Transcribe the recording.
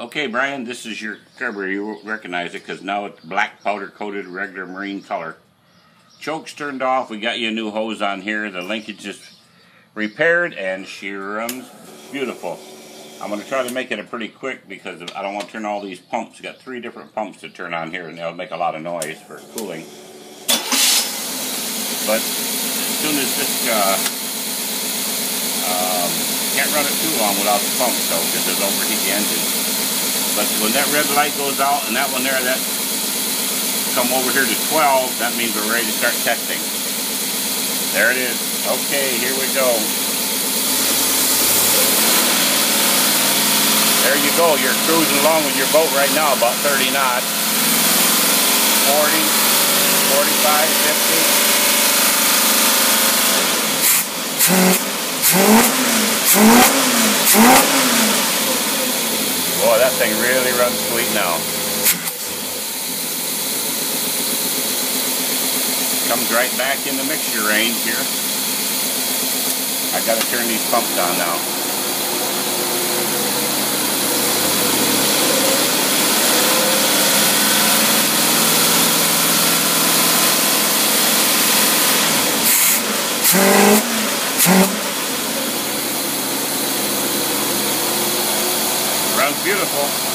Okay, Brian, this is your carburetor. You won't recognize it because now it's black powder-coated regular marine color. Choke's turned off. We got you a new hose on here. The linkage is repaired and she runs beautiful. I'm going to try to make it pretty quick because I don't want to turn all these pumps. Got 3 different pumps to turn on here and they'll make a lot of noise for cooling. But as soon as this can't run it too long without the pump, so this is overheat the engine. But when that red light goes out and that one there, that come over here to 12, that means we're ready to start testing. There it is. Okay, here we go. There you go. You're cruising along with your boat right now, about 30 knots. 40, 45, 50. Boy, that thing really runs sweet now. Comes right back in the mixture range here. I gotta turn these pumps on now. Runs beautiful.